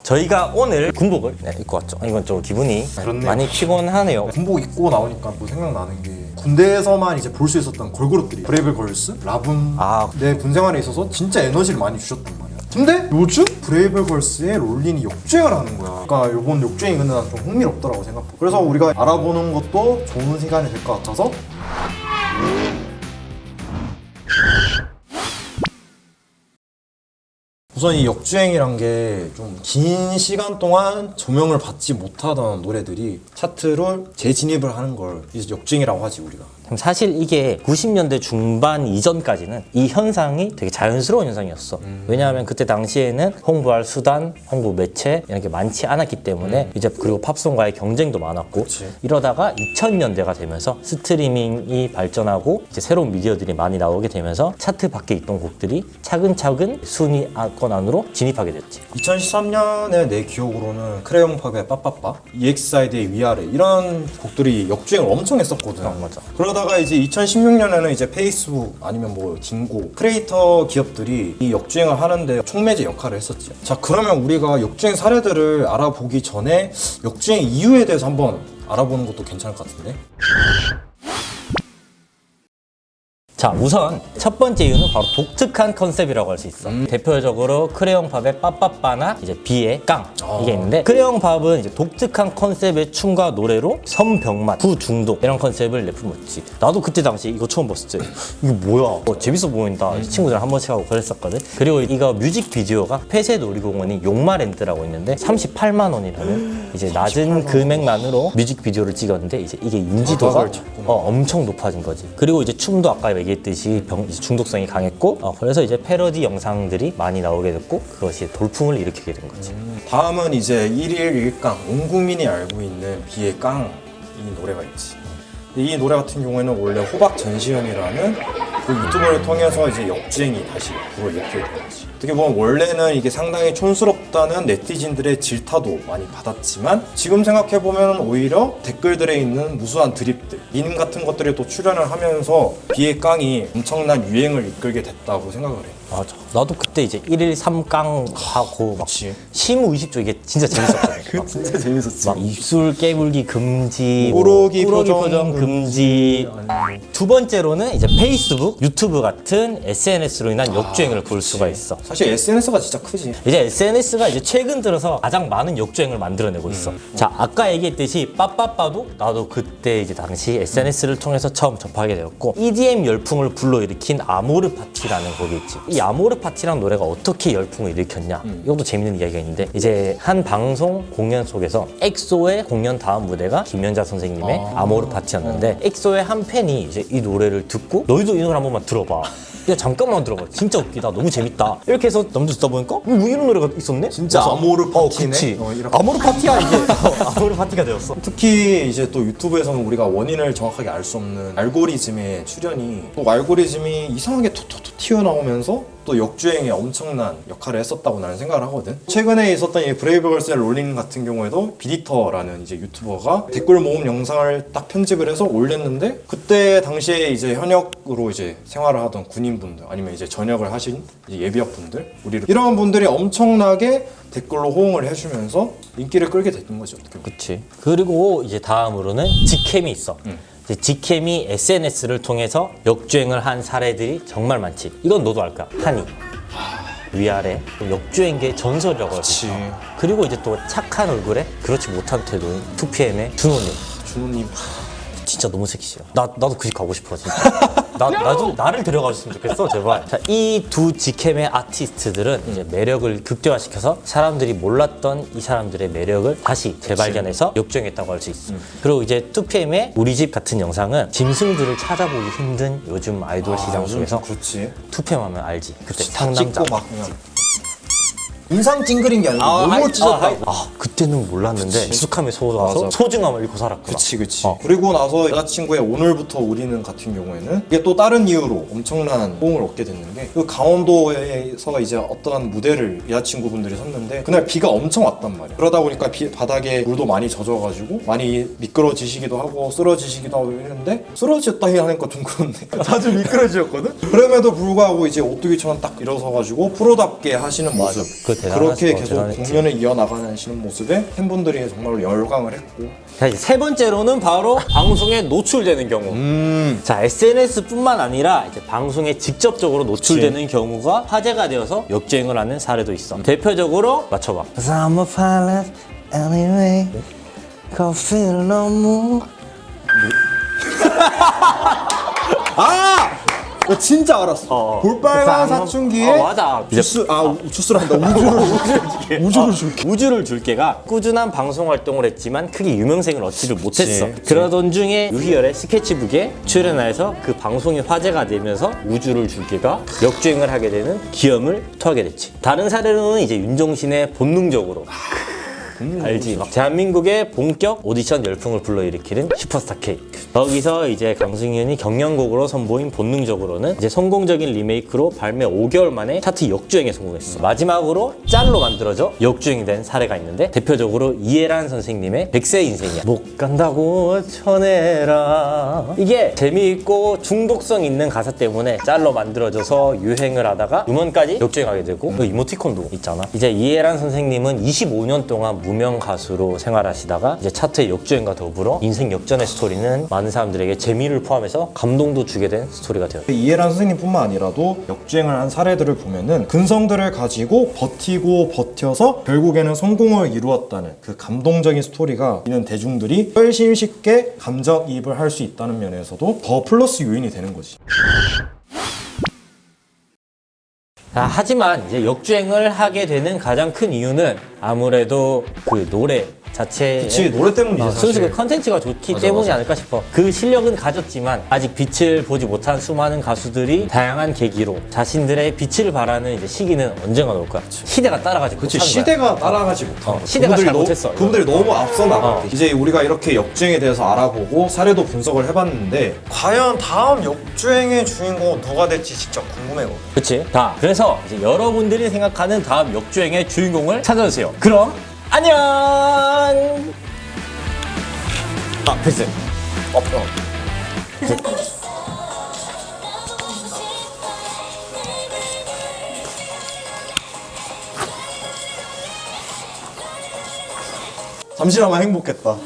저희가 오늘 군복을 입고 왔죠. 이건 좀 기분이 그렇네요. 많이 피곤하네요. 군복 입고 나오니까 뭐 생각나는 게 군대에서만 이제 볼 수 있었던 걸그룹들이 브레이브 걸스, 라붐 내 군 생활에 있어서 진짜 에너지를 많이 주셨단 말이야. 근데 요즘 브레이브 걸스의 롤린이 역주행을 하는 거야. 그러니까 요번 역주행이 근데 난 좀 흥미롭더라고 생각보다. 그래서 우리가 알아보는 것도 좋은 시간이 될 것 같아서 우선 이 역주행이란 게 좀 긴 시간 동안 조명을 받지 못하던 노래들이 차트로 재진입을 하는 걸 이제 역주행이라고 하지 우리가. 사실 이게 90년대 중반 이전까지는 이 현상이 되게 자연스러운 현상이었어. 왜냐하면 그때 당시에는 홍보할 수단, 홍보 매체 이런 게 많지 않았기 때문에 이제 그리고 팝송과의 경쟁도 많았고 이러다가 2000년대가 되면서 스트리밍이 발전하고 이제 새로운 미디어들이 많이 나오게 되면서 차트 밖에 있던 곡들이 차근차근 순위권 안으로 진입하게 됐지. 2013년에 내 기억으로는 크레용팝의 빠빠빠, EXID의 위아래 이런 곡들이 역주행을 엄청 했었거든. 맞아. 그러다가 이제 2016년에는 이제 페이스북 아니면 뭐 딩고 크리에이터 기업들이 이 역주행을 하는데 촉매제 역할을 했었지. 자, 그러면 우리가 역주행 사례들을 알아보기 전에 역주행 이유에 대해서 한번 알아보는 것도 괜찮을 것 같은데. 자, 우선 첫 번째 이유는 바로 독특한 컨셉이라고 할 수 있어. 대표적으로 크레용팝의 빠빠빠나 이제 비의 깡 이게 있는데, 크레용팝은 이제 독특한 컨셉의 춤과 노래로 선병맛, 후중독 이런 컨셉을 내뿜었지. 나도 그때 당시 이거 처음 봤을 때 이게 뭐야? 재밌어 보인다. 친구들이랑 한 번씩 하고 그랬었거든. 그리고 이거 뮤직비디오가 폐쇄 놀이공원인 용마랜드라고 있는데 38만 원이라는 이제 낮은 금액만으로 뮤직비디오를 찍었는데 이제 이게 인지도가 엄청 높아진 거지. 그리고 이제 춤도 아까 얘기했듯이 이제 중독성이 강했고 그래서 이제 패러디 영상들이 많이 나오게 됐고 그것이 돌풍을 일으키게 된 거지. 다음은 이제 1일 1깡, 온 국민이 알고 있는 비의 깡 이 노래가 있지. 이 노래 같은 경우에는 원래 호박 전시현이라는 그 유튜버를 통해서 이제 역주행이 다시 불을 일으키게 된 거지. 어떻게 보면 원래는 이게 상당히 촌스럽다는 네티즌들의 질타도 많이 받았지만 지금 생각해보면 오히려 댓글들에 있는 무수한 드립들, 밈 같은 것들에 또 출연을 하면서 비의 깡이 엄청난 유행을 이끌게 됐다고 생각을 해. 맞아. 나도 그때 이제 1일 3강 하고 막 심의식조 이게 진짜 재밌었거든. 진짜 재밌었지. 막 입술 깨물기 금지, 꾸러기 표정 금지. 두 번째로는 이제 페이스북, 유튜브 같은 SNS로 인한 역주행을 볼 수가 있어. 사실 SNS가 진짜 크지. 이제 SNS가 이제 최근 들어서 가장 많은 역주행을 만들어내고 있어. 자, 아까 얘기했듯이 빠빠빠도 나도 그때 이제 당시 SNS를 통해서 처음 접하게 되었고, EDM 열풍을 불러일으킨 아모르 파티라는 곡이 있지. 이 아모르 파티라는 노래가 어떻게 열풍을 일으켰냐, 이것도 재밌는 이야기가 있는데, 이제 한 방송 공연 속에서 엑소의 공연 다음 무대가 김연자 선생님의 아모르 파티였는데, 엑소의 한 팬이 이제 이 노래를 듣고 너희도 이 노래 한 번만 들어봐. 야, 잠깐만 들어봐. 진짜 웃기다. 너무 재밌다. 이렇게 해서 남들 듣다 보니까 뭐 이런 노래가 있었네? 진짜 아모르 파티네? 그치. 이렇게. 아모르 파티야 이게. 아모르 파티가 되었어. 특히 이제 또 유튜브에서는 우리가 원인을 정확하게 알 수 없는 알고리즘의 출현이, 또 알고리즘이 이상하게 톡톡톡 튀어나오면서 또 역주행에 엄청난 역할을 했었다고 나는 생각을 하거든. 최근에 있었던 이 브레이브걸스의 롤링 같은 경우에도 비디터라는 이제 유튜버가 댓글 모음 영상을 딱 편집을 해서 올렸는데, 그때 당시에 이제 현역으로 이제 생활을 하던 군인분들 아니면 이제 전역을 하신 이제 예비역분들, 우리 이런 분들이 엄청나게 댓글로 호응을 해주면서 인기를 끌게 됐던 거죠. 어떻게 보면. 그치. 그리고 이제 다음으로는 직캠이 있어. 이제 직캠이 SNS를 통해서 역주행을 한 사례들이 정말 많지. 이건 너도 알 거야. 한이, 위아래, 역주행계의 전설이라고 할 수 있어. 그리고 이제 또 착한 얼굴에 그렇지 못한 태도인 2PM의 준호님. 준호님 진짜 너무 섹시해요. 나도 그 집 가고 싶어 진짜. 나도 나를 데려가 줬으면 좋겠어 제발. 자, 이 두 직캠의 아티스트들은 이제 매력을 극대화시켜서 사람들이 몰랐던 이 사람들의 매력을 다시 재발견해서 역주행했다고 할 수 있어. 그리고 이제 2PM의 우리 집 같은 영상은 짐승들을 찾아보기 힘든 요즘 아이돌 시장 속에서 그렇지. 2PM 하면 알지. 그때 다 상남자. 찍고 막 그냥 인상 찡그린 게 아니고 너무 찢었다고. 그때는 몰랐는데 익숙함에 속아서 소중함을 잃고 살았구나. 그치. 그리고 나서 여자친구의 오늘부터 우리는 같은 경우에는 이게 또 다른 이유로 엄청난 호응을 얻게 됐는데, 그 강원도에서 이제 어떠한 무대를 여자친구분들이 섰는데 그날 비가 엄청 왔단 말이야. 그러다 보니까 바닥에 물도 많이 젖어가지고 많이 미끄러지시기도 하고 쓰러지시기도 하고 이랬는데, 쓰러졌다 하니까 좀 그렇네. 자주 미끄러지셨거든? 그럼에도 불구하고 이제 오뚜기처럼 딱 일어서가지고 프로답게 하시는 모습. 그렇게 계속 대단했지. 공연을 이어나가시는 모습에 팬분들이 정말로 열광을 했고. 자, 이제 세 번째로는 바로 방송에 노출되는 경우. 자, SNS뿐만 아니라 이제 방송에 직접적으로 노출되는 경우가 화제가 되어서 역주행을 하는 사례도 있어. 대표적으로 맞춰봐. I'm a pilot anyway. Coffee 너무. 아! 나 진짜 알았어. 볼빨간 사춘기에 맞아. 주스를 한다. 우주를 줄게. 우주를 줄게가 꾸준한 방송 활동을 했지만 크게 유명세를 얻지를 못했어. 그치. 그러던 중에 유희열의 스케치북에 출연하여서 그 방송이 화제가 되면서 우주를 줄게가 역주행을 하게 되는 기염을 토하게 됐지. 다른 사례로는 이제 윤종신의 본능적으로. 알지? 막 대한민국의 본격 오디션 열풍을 불러일으키는 슈퍼스타 K. 거기서 이제 강승윤이 경연곡으로 선보인 본능적으로는 이제 성공적인 리메이크로 발매 5개월 만에 차트 역주행에 성공했어. 마지막으로 짤로 만들어져 역주행이 된 사례가 있는데 대표적으로 이해란 선생님의 백세 인생이야. 못 간다고 전해라. 이게 재미있고 중독성 있는 가사 때문에 짤로 만들어져서 유행을 하다가 음원까지 역주행하게 되고 그 이모티콘도 있잖아. 이제 이해란 선생님은 25년 동안 무명 가수로 생활하시다가 이제 차트의 역주행과 더불어 인생 역전의 스토리는 많은 사람들에게 재미를 포함해서 감동도 주게 된 스토리가 되었다. 이해란 선생님뿐만 아니라도 역주행을 한 사례들을 보면은 근성들을 가지고 버티고 버텨서 결국에는 성공을 이루었다는 그 감동적인 스토리가 있는 대중들이 훨씬 쉽게 감정이입을 할 수 있다는 면에서도 더 플러스 요인이 되는 거지. 하지만 이제 역주행을 하게 되는 가장 큰 이유는 아무래도 그 노래 자체 그치, 노래 때문이지, 사실. 순수 그 컨텐츠가 좋기 때문이 아닐까 싶어. 그 실력은 가졌지만 아직 빛을 보지 못한 수많은 가수들이 다양한 계기로 자신들의 빛을 발하는 이제 시기는 언젠가 올 거야. 시대가 따라가지 못한 거야. 시대가 따라가지 못하고 시대가 그분들이 잘못했어. 그분들이 너무 앞서 나가. 이제 우리가 이렇게 역주행에 대해서 알아보고 사례도 분석을 해봤는데 과연 다음 역주행의 주인공은 누가 될지 진짜 궁금해요. 그치? 자, 그래서 이제 여러분들이 생각하는 다음 역주행의 주인공을 찾아주세요. 그럼 안녕! 글쎄. 잠시나마 행복했다.